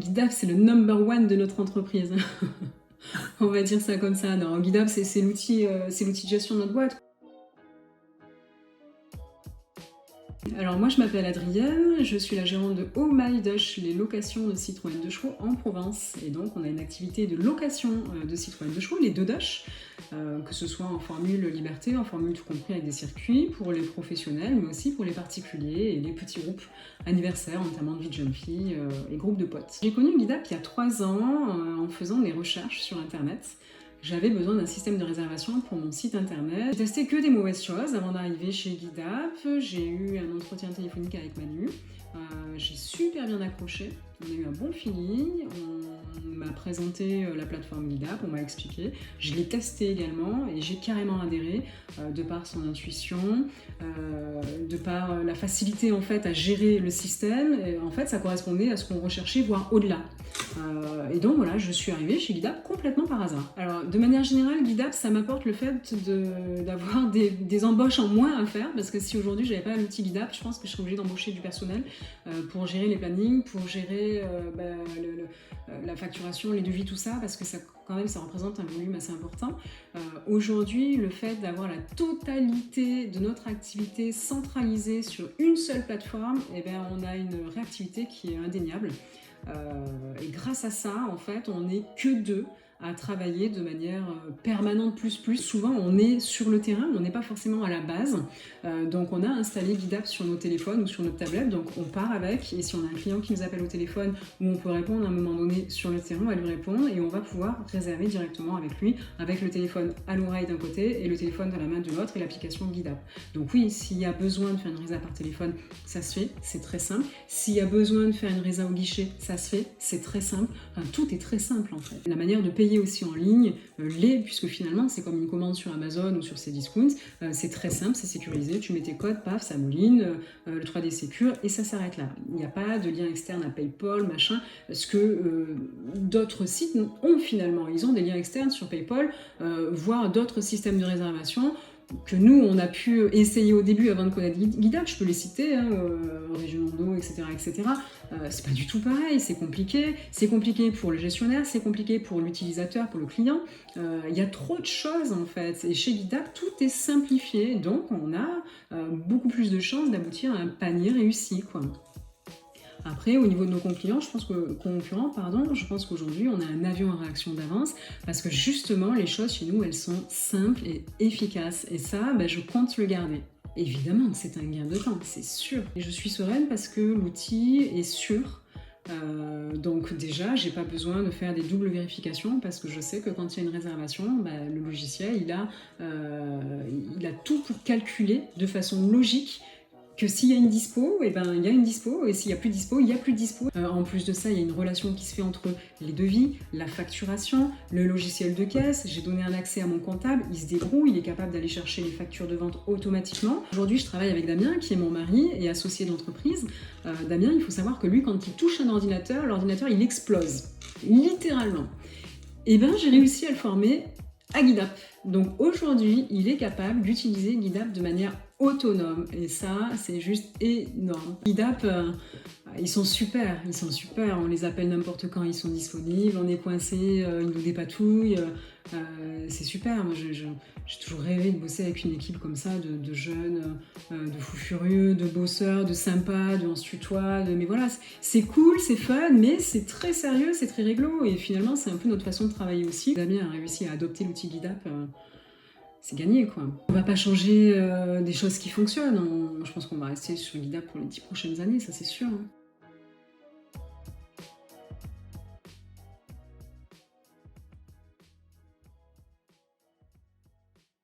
GitHub, c'est le number one de notre entreprise. On va dire ça comme ça. Non, GitHub, c'est l'outil de gestion de notre boîte. Alors moi je m'appelle Adrienne, je suis la gérante de Oh My Dush, les locations de Citroën de chevaux en Provence. Et donc on a une activité de location de Citroën de chevaux, les deux Dush, que ce soit en formule liberté, en formule tout compris avec des circuits pour les professionnels, mais aussi pour les particuliers et les petits groupes anniversaires, notamment de vie de jeunes filles et groupes de potes. J'ai connu GitHub il y a 3 ans en faisant des recherches sur internet. J'avais besoin d'un système de réservation pour mon site internet. J'ai testé que des mauvaises choses avant d'arriver chez GitHub. J'ai eu un entretien téléphonique avec Manu. J'ai super bien accroché. On a eu un bon feeling. On m'a présenté la plateforme GitHub, on m'a expliqué. Je l'ai testé également et j'ai carrément adhéré de par son intuition, de par la facilité en fait à gérer le système. Et, en fait, ça correspondait à ce qu'on recherchait, voire au-delà. Et donc voilà, je suis arrivée chez GitHub complètement par hasard. Alors de manière générale, GitHub, ça m'apporte le fait d'avoir des embauches en moins à faire, parce que si aujourd'hui j'avais pas l'outil GitHub, je pense que je serais obligée d'embaucher du personnel pour gérer les plannings, pour gérer la facturation, les devis, tout ça, parce que ça, quand même, ça représente un volume assez important. Aujourd'hui, le fait d'avoir la totalité de notre activité centralisée sur une seule plateforme, eh bien, on a une réactivité qui est indéniable. Et grâce à ça, en fait, on n'est que deux à travailler de manière permanente plus. Souvent, on est sur le terrain, on n'est pas forcément à la base. Donc, on a installé GitHub sur nos téléphones ou sur notre tablette. Donc, on part avec. Et si on a un client qui nous appelle au téléphone où on peut répondre à un moment donné sur le terrain, on va lui répondre et on va pouvoir réserver directement avec lui, avec le téléphone à l'oreille d'un côté et le téléphone dans la main de l'autre et l'application GitHub. Donc oui, s'il y a besoin de faire une résa par téléphone, ça se fait, c'est très simple. S'il y a besoin de faire une résa au guichet, ça se fait, c'est très simple. Enfin, tout est très simple en fait. La manière de payer aussi en ligne puisque finalement c'est comme une commande sur Amazon ou sur Cdiscount, c'est très simple, c'est sécurisé, tu mets tes codes, paf, ça mouline, le 3D Secure et ça s'arrête là. Il n'y a pas de lien externe à PayPal, machin, parce que d'autres sites ont finalement, ils ont des liens externes sur PayPal, voire d'autres systèmes de réservation que nous, on a pu essayer au début avant de connaître GitHub, je peux les citer, Regionando, etc. etc. C'est pas du tout pareil, c'est compliqué. C'est compliqué pour le gestionnaire, c'est compliqué pour l'utilisateur, pour le client. Il y a trop de choses en fait. Et chez GitHub, tout est simplifié, donc on a beaucoup plus de chances d'aboutir à un panier réussi, quoi. Après, au niveau de nos concurrents, je pense qu'aujourd'hui, on a un avion en réaction d'avance parce que justement, les choses chez nous, elles sont simples et efficaces. Et ça, je compte le garder. Évidemment, c'est un gain de temps, c'est sûr. Et je suis sereine parce que l'outil est sûr. Donc déjà, j'ai pas besoin de faire des doubles vérifications parce que je sais que quand il y a une réservation, le logiciel, il a tout pour calculer de façon logique que s'il y a une dispo, il y a une dispo, et s'il n'y a plus de dispo, il n'y a plus de dispo. En plus de ça, il y a une relation qui se fait entre les devis, la facturation, le logiciel de caisse. J'ai donné un accès à mon comptable, il se débrouille, il est capable d'aller chercher les factures de vente automatiquement. Aujourd'hui, je travaille avec Damien, qui est mon mari et associé de l'entreprise. Damien, il faut savoir que lui, quand il touche un ordinateur, l'ordinateur, il explose, littéralement. Et j'ai réussi à le former à GitHub. Donc aujourd'hui, il est capable d'utiliser GitHub de manière autonome et ça, c'est juste énorme. GitHub, ils sont super, on les appelle n'importe quand, ils sont disponibles, on est coincé, ils nous dépatouillent, c'est super. Moi, j'ai toujours rêvé de bosser avec une équipe comme ça, de jeunes, de fous furieux, de bosseurs, de sympas, on se tutoie, mais voilà, c'est cool, c'est fun, mais c'est très sérieux, c'est très réglo, et finalement, c'est un peu notre façon de travailler aussi. Damien a réussi à adopter l'outil GitHub, c'est gagné, quoi. On va pas changer des choses qui fonctionnent, je pense qu'on va rester sur GitHub pour les 10 prochaines années, ça c'est sûr.